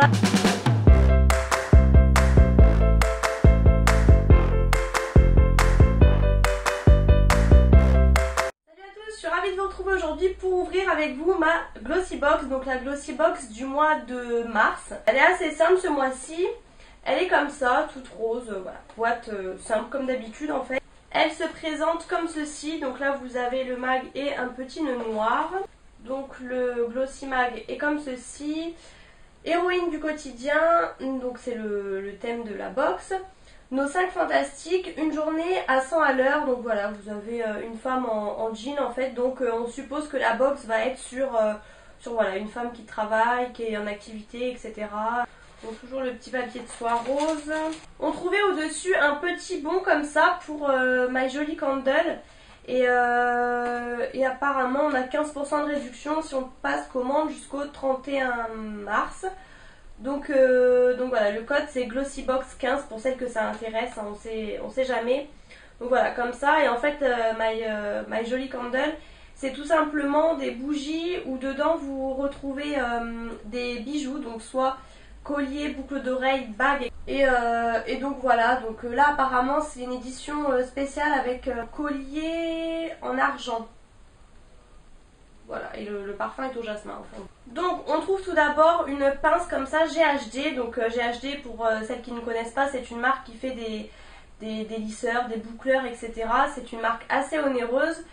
Salut à tous, je suis ravie de vous retrouver aujourd'hui pour ouvrir avec vous ma Glossy Box, donc la Glossy Box du mois de mars. Elle est assez simple ce mois-ci, elle est comme ça, toute rose, voilà, boîte simple comme d'habitude en fait. Elle se présente comme ceci, donc là vous avez le mag et un petit nœud noir. Donc le Glossy Mag est comme ceci. Héroïne du quotidien, donc c'est le thème de la box. Nos 5 fantastiques, une journée à 100 à l'heure. Donc voilà, vous avez une femme en jean en fait. Donc on suppose que la box va être sur voilà, une femme qui travaille, qui est en activité, etc. Donc toujours le petit papier de soie rose. On trouvait au-dessus un petit bon comme ça pour My Jolly Candle. Et apparemment on a 15% de réduction si on passe commande jusqu'au 31 mars. Donc voilà, le code c'est GlossyBox15 pour celles que ça intéresse, hein, on sait jamais. Donc voilà, comme ça. Et en fait My Jolly Candle, c'est tout simplement des bougies où dedans vous retrouvez des bijoux, donc soit collier, boucle d'oreille, bague. Et donc voilà, donc là apparemment c'est une édition spéciale avec collier en argent. Voilà, et le parfum est au jasmin en fait. Donc on trouve tout d'abord une pince comme ça GHD. Donc GHD, pour celles qui ne connaissent pas, c'est une marque qui fait des lisseurs, des boucleurs, etc. C'est une marque assez onéreuse.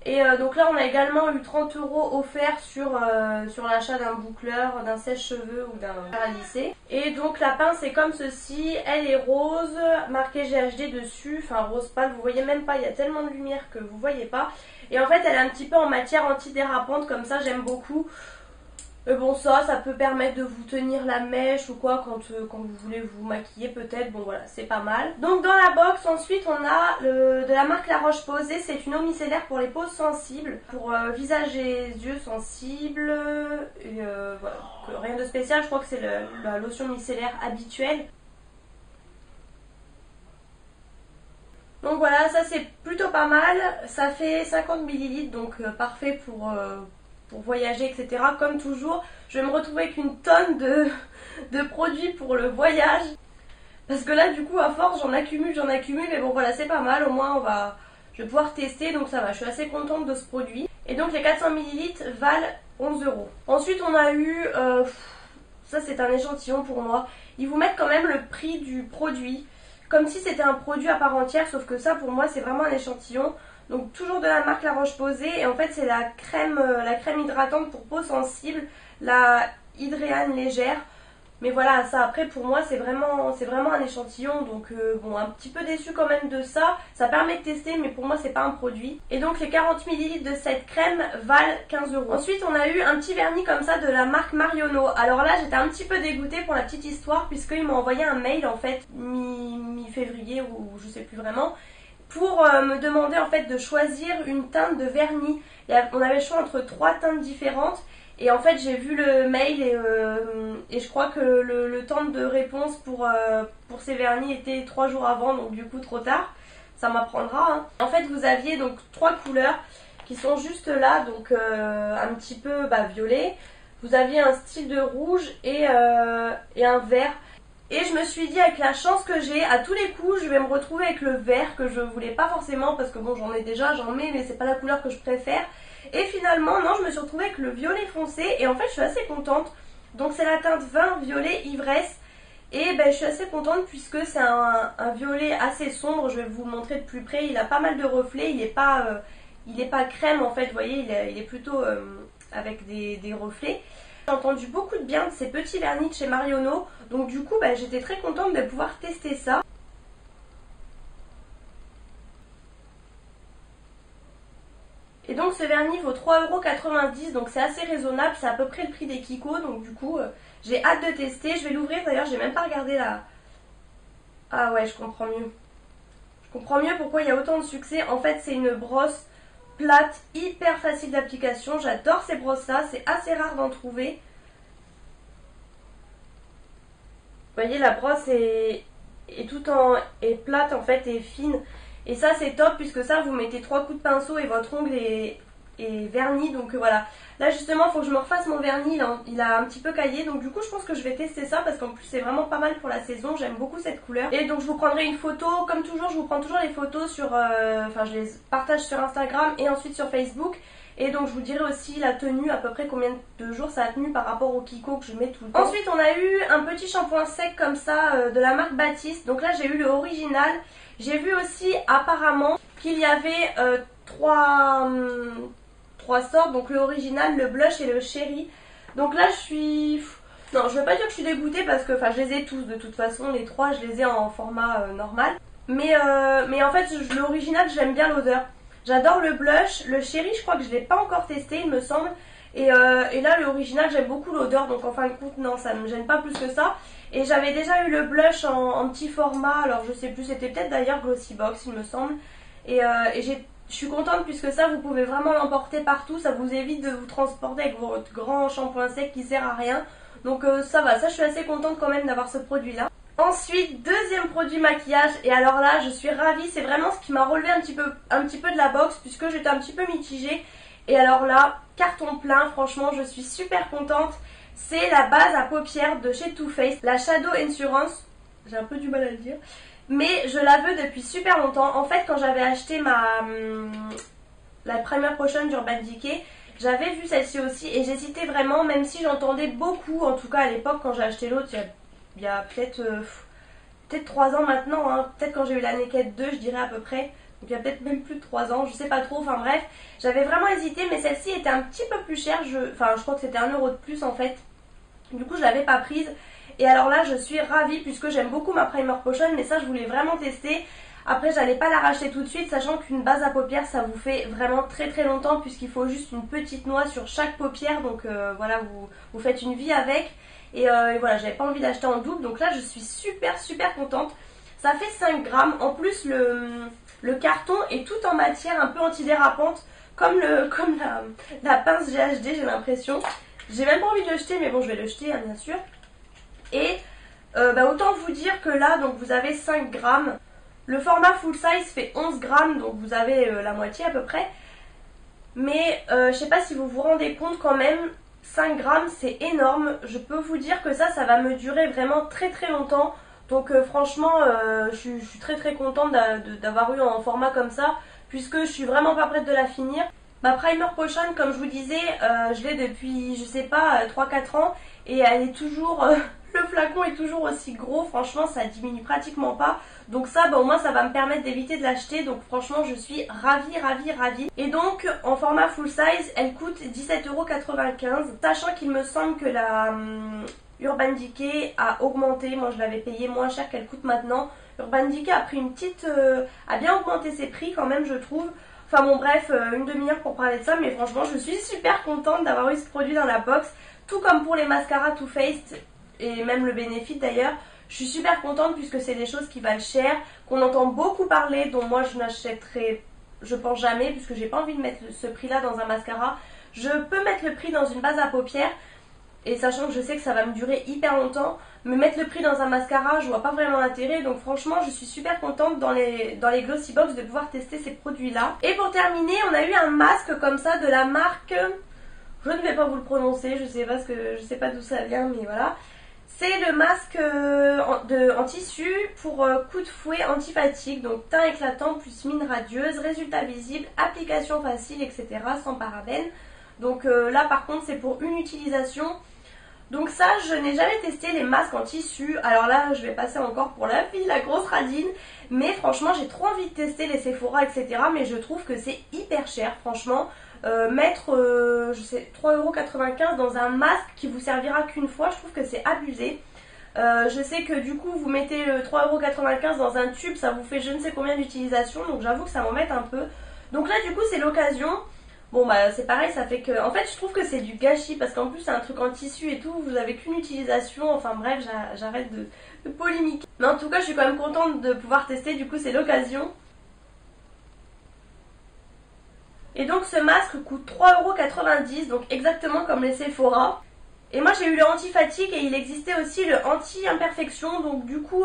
Et donc là on a également eu 30 € offerts sur l'achat d'un boucleur, d'un sèche-cheveux ou d'un fer à lisser. Et donc la pince est comme ceci, elle est rose, marqué GHD dessus, enfin rose pâle, vous voyez même pas, il y a tellement de lumière que vous voyez pas. Et en fait elle est un petit peu en matière antidérapante comme ça, j'aime beaucoup. Bon ça peut permettre de vous tenir la mèche ou quoi quand vous voulez vous maquiller peut-être, bon voilà c'est pas mal. Donc dans la box ensuite on a de la marque La Roche-Posay, c'est une eau micellaire pour les peaux sensibles, pour visage et yeux sensibles, et voilà, donc, rien de spécial, je crois que c'est la lotion micellaire habituelle. Donc voilà, ça c'est plutôt pas mal, ça fait 50 ml donc parfait pour voyager, etc. Comme toujours, je vais me retrouver avec une tonne de produits pour le voyage. Parce que là, du coup, à force, j'en accumule, mais bon, voilà, c'est pas mal. Au moins, je vais pouvoir tester, donc ça va. Je suis assez contente de ce produit. Et donc, les 400 ml valent 11 €. Ensuite, on a eu... ça, c'est un échantillon pour moi. Ils vous mettent quand même le prix du produit, comme si c'était un produit à part entière, sauf que ça, pour moi, c'est vraiment un échantillon. Donc toujours de la marque La Roche-Posay, et en fait c'est la crème hydratante pour peau sensible, la Hydréane légère. Mais voilà, ça après pour moi c'est vraiment un échantillon, donc bon, un petit peu déçu quand même de ça. Ça permet de tester, mais pour moi c'est pas un produit. Et donc les 40 ml de cette crème valent 15 €. Ensuite on a eu un petit vernis comme ça de la marque Marionneau. Alors là j'étais un petit peu dégoûtée pour la petite histoire, puisqu'ils m'ont envoyé un mail en fait mi-février ou je sais plus vraiment, pour me demander en fait de choisir une teinte de vernis. On avait le choix entre 3 teintes différentes, et en fait j'ai vu le mail et je crois que le temps de réponse pour ces vernis était 3 jours avant, donc du coup trop tard, ça m'apprendra, hein. En fait vous aviez donc 3 couleurs qui sont juste là, donc un petit peu violet, vous aviez un style de rouge et un vert. Et je me suis dit, avec la chance que j'ai, à tous les coups, je vais me retrouver avec le vert que je voulais pas forcément, parce que bon, j'en ai déjà, j'en mets, mais c'est pas la couleur que je préfère. Et finalement, non, je me suis retrouvée avec le violet foncé, et en fait, je suis assez contente. Donc c'est la teinte vin violet ivresse, et ben, je suis assez contente puisque c'est un violet assez sombre. Je vais vous le montrer de plus près, il a pas mal de reflets, il est pas crème en fait, vous voyez, il est plutôt avec des reflets. J'ai entendu beaucoup de bien de ces petits vernis de chez Marionneau, donc du coup j'étais très contente de pouvoir tester ça. Et donc ce vernis vaut 3,90 €, donc c'est assez raisonnable, c'est à peu près le prix des Kiko, donc du coup j'ai hâte de tester. Je vais l'ouvrir, d'ailleurs j'ai même pas regardé la... Ah ouais, je comprends mieux. Je comprends mieux pourquoi il y a autant de succès. En fait c'est une brosse plate, hyper facile d'application, j'adore ces brosses là, c'est assez rare d'en trouver. Vous voyez, la brosse est plate en fait, et fine. Et ça c'est top, puisque ça vous mettez 3 coups de pinceau et votre ongle est et verni, donc voilà. Là justement il faut que je me refasse mon vernis, il a un petit peu caillé, donc du coup je pense que je vais tester ça parce qu'en plus c'est vraiment pas mal pour la saison, j'aime beaucoup cette couleur. Et donc je vous prendrai une photo, comme toujours je vous prends toujours les photos sur, enfin je les partage sur Instagram et ensuite sur Facebook. Et donc je vous dirai aussi la tenue, à peu près combien de jours ça a tenu par rapport au Kiko que je mets tout le temps. Ensuite on a eu un petit shampoing sec comme ça de la marque Baptiste. Donc là j'ai eu le original. J'ai vu aussi apparemment qu'il y avait trois sortes. Donc le original, le blush et le chéri. Donc là je suis... Non, je veux pas dire que je suis dégoûtée parce que enfin je les ai tous de toute façon. Les trois je les ai en format normal. Mais en fait l'original j'aime bien l'odeur. J'adore le blush, le chéri je crois que je ne l'ai pas encore testé il me semble. Et là l'original j'aime beaucoup l'odeur, donc en fin de compte non ça ne me gêne pas plus que ça. Et j'avais déjà eu le blush en petit format, alors je sais plus, c'était peut-être d'ailleurs Glossybox il me semble. Et je suis contente puisque ça vous pouvez vraiment l'emporter partout, ça vous évite de vous transporter avec votre grand shampoing sec qui sert à rien. Donc ça va, ça je suis assez contente quand même d'avoir ce produit là. Ensuite, deuxième produit maquillage, et alors là je suis ravie, c'est vraiment ce qui m'a relevé un petit peu de la box puisque j'étais un petit peu mitigée. Et alors là, carton plein, franchement je suis super contente. C'est la base à paupières de chez Too Faced, la Shadow Insurance, j'ai un peu du mal à le dire, mais je la veux depuis super longtemps. En fait quand j'avais acheté la Primer Potion d'Urban Decay, j'avais vu celle-ci aussi et j'hésitais vraiment, même si j'entendais beaucoup, en tout cas à l'époque quand j'ai acheté l'autre, il y a peut-être 3 ans maintenant, hein. Peut-être quand j'ai eu la Naked 2 je dirais à peu près, donc il y a peut-être même plus de 3 ans, je sais pas trop, enfin bref, j'avais vraiment hésité mais celle-ci était un petit peu plus chère, je crois que c'était 1 euro de plus en fait, du coup je l'avais pas prise. Et alors là je suis ravie puisque j'aime beaucoup ma Primer Potion, mais ça je voulais vraiment tester. Après j'allais pas la racheter tout de suite, sachant qu'une base à paupières ça vous fait vraiment très très longtemps puisqu'il faut juste une petite noix sur chaque paupière, donc voilà vous faites une vie avec. Et voilà, j'avais pas envie d'acheter en double, donc là je suis super contente. Ça fait 5 grammes, en plus le carton est tout en matière un peu antidérapante, comme la pince GHD j'ai l'impression. J'ai même pas envie de le jeter, mais bon je vais le jeter hein, bien sûr. Et autant vous dire que là donc vous avez 5 grammes. Le format full size fait 11 grammes, donc vous avez la moitié à peu près. Mais je sais pas si vous vous rendez compte quand même, 5 grammes c'est énorme. Je peux vous dire que ça va me durer vraiment très longtemps. Donc franchement je suis très contente d'avoir eu un format comme ça, puisque je suis vraiment pas prête de la finir. Ma Primer Potion comme je vous disais, je l'ai depuis je sais pas 3-4 ans et elle est toujours... le flacon est toujours aussi gros, franchement ça diminue pratiquement pas. Donc ça au moins ça va me permettre d'éviter de l'acheter. Donc franchement je suis ravie. Et donc en format full size elle coûte 17,95 €. Sachant qu'il me semble que la Urban Decay a augmenté. Moi je l'avais payé moins cher qu'elle coûte maintenant. Urban Decay a pris a bien augmenté ses prix quand même je trouve. Enfin bon bref, une demi-heure pour parler de ça, mais franchement je suis super contente d'avoir eu ce produit dans la box. Tout comme pour les mascaras Too Faced et même le Benefit d'ailleurs. Je suis super contente puisque c'est des choses qui valent cher, qu'on entend beaucoup parler, dont moi je n'achèterai, je pense jamais, puisque j'ai pas envie de mettre ce prix là dans un mascara. Je peux mettre le prix dans une base à paupières, et sachant que je sais que ça va me durer hyper longtemps, mais mettre le prix dans un mascara, je vois pas vraiment l'intérêt. Donc franchement je suis super contente dans les Glossybox de pouvoir tester ces produits là. Et pour terminer on a eu un masque comme ça de la marque, je ne vais pas vous le prononcer, je sais pas d'où ça vient, mais voilà. C'est le masque en tissu pour coup de fouet anti-fatigue, donc teint éclatant plus mine radieuse, résultat visible, application facile, etc. sans parabènes. Donc là par contre c'est pour une utilisation. Donc ça je n'ai jamais testé les masques en tissu. Alors là je vais passer encore pour la fille, la grosse radine. Mais franchement j'ai trop envie de tester les Sephora, etc. Mais je trouve que c'est hyper cher franchement. Mettre 3,95 € dans un masque qui vous servira qu'une fois, je trouve que c'est abusé. Je sais que du coup vous mettez le 3,95 € dans un tube, ça vous fait je ne sais combien d'utilisation, donc j'avoue que ça m'embête un peu. Donc là du coup c'est l'occasion. Bon bah c'est pareil, ça fait que... En fait je trouve que c'est du gâchis parce qu'en plus c'est un truc en tissu et tout, vous avez qu'une utilisation, enfin bref j'arrête de polémiquer. Mais en tout cas je suis quand même contente de pouvoir tester, du coup c'est l'occasion. Et donc ce masque coûte 3,90 €, donc exactement comme les Sephora. Et moi j'ai eu le anti-fatigue et il existait aussi le anti-imperfection, donc du coup...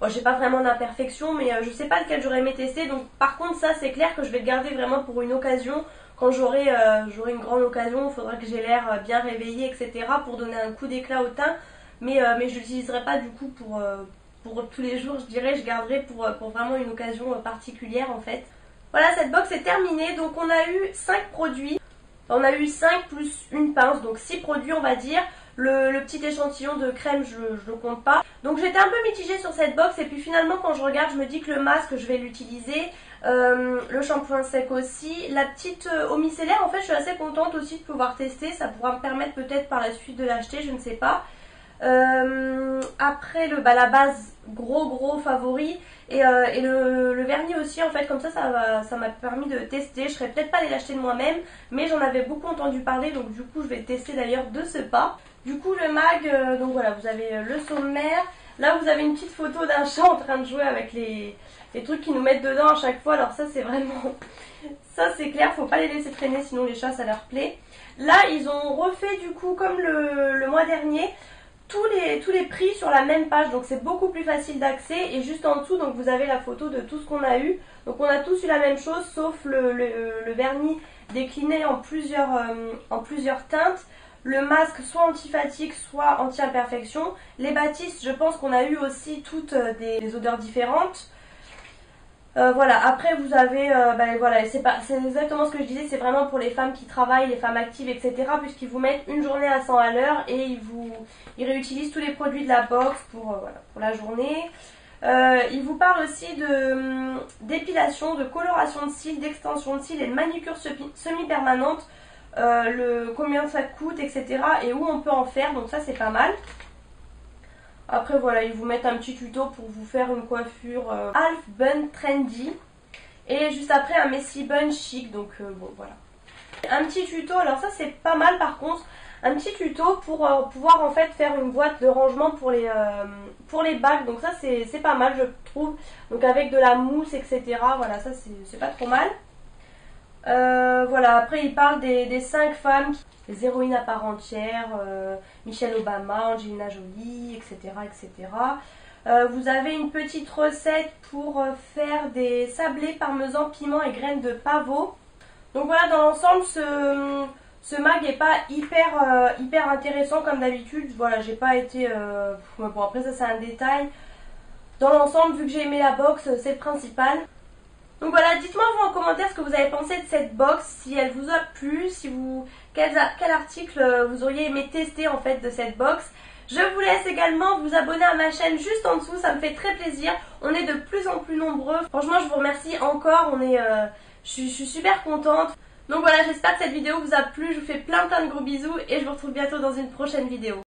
Bon, j'ai pas vraiment d'imperfection, mais je sais pas lequel j'aurais aimé tester. Donc par contre ça c'est clair que je vais le garder vraiment pour une occasion. quand j'aurai une grande occasion, il faudra que j'ai l'air bien réveillée, etc. pour donner un coup d'éclat au teint. Mais je l'utiliserai pas du coup pour tous les jours, je dirais. Je garderai pour vraiment une occasion particulière en fait. Voilà, cette box est terminée. Donc on a eu 5 produits. On a eu 5 plus une pince, donc 6 produits on va dire. Le petit échantillon de crème, je le compte pas. Donc j'étais un peu mitigée sur cette box et puis finalement quand je regarde, je me dis que le masque, je vais l'utiliser. Le shampoing sec aussi. La petite eau micellaire, en fait, je suis assez contente aussi de pouvoir tester. Ça pourra me permettre peut-être par la suite de l'acheter, je ne sais pas. Après, la base, gros favori. Et le vernis aussi, en fait, comme ça m'a permis de tester. Je serais peut-être pas allée l'acheter de moi-même, mais j'en avais beaucoup entendu parler. Donc du coup, je vais le tester d'ailleurs de ce pas. Du coup, le mag, donc voilà, vous avez le sommaire. Là, vous avez une petite photo d'un chat en train de jouer avec les trucs qu'ils nous mettent dedans à chaque fois. Alors ça, c'est vraiment... Ça, c'est clair, faut pas les laisser traîner, sinon les chats, ça leur plaît. Là, ils ont refait du coup, comme le mois dernier, tous les prix sur la même page. Donc c'est beaucoup plus facile d'accès. Et juste en dessous, donc vous avez la photo de tout ce qu'on a eu. Donc on a tous eu la même chose, sauf le vernis décliné en plusieurs teintes. Le masque soit anti-fatigue, soit anti-imperfection. Les bâtisses, je pense qu'on a eu aussi toutes des odeurs différentes. Voilà, après vous avez, voilà, c'est exactement ce que je disais, c'est vraiment pour les femmes qui travaillent, les femmes actives, etc. Puisqu'ils vous mettent une journée à 100 à l'heure et ils réutilisent tous les produits de la box pour la journée. Ils vous parlent aussi d'épilation, de coloration de cils, d'extension de cils et de manucure semi-permanente. Combien ça coûte, etc. et où on peut en faire, donc ça c'est pas mal. Après voilà, ils vous mettent un petit tuto pour vous faire une coiffure half bun trendy et juste après un messy bun chic, donc bon voilà. Un petit tuto, alors ça c'est pas mal par contre, un petit tuto pour pouvoir en fait faire une boîte de rangement pour les bagues, donc ça c'est pas mal je trouve, donc avec de la mousse, etc. Voilà, ça c'est pas trop mal. Voilà, après il parle des 5 femmes, les héroïnes à part entière, Michelle Obama, Angelina Jolie, etc. etc. Vous avez une petite recette pour faire des sablés parmesan, piment et graines de pavot. Donc voilà, dans l'ensemble, ce mag est pas hyper intéressant comme d'habitude. Voilà, j'ai pas été... bon, après ça c'est un détail. Dans l'ensemble, vu que j'ai aimé la box, c'est le principal. Donc voilà, dites-moi vous en commentaire ce que vous avez pensé de cette box, si elle vous a plu, quel article vous auriez aimé tester en fait de cette box. Je vous laisse également vous abonner à ma chaîne juste en dessous, ça me fait très plaisir. On est de plus en plus nombreux. Franchement, je vous remercie encore, je suis super contente. Donc voilà, j'espère que cette vidéo vous a plu, je vous fais plein de gros bisous et je vous retrouve bientôt dans une prochaine vidéo.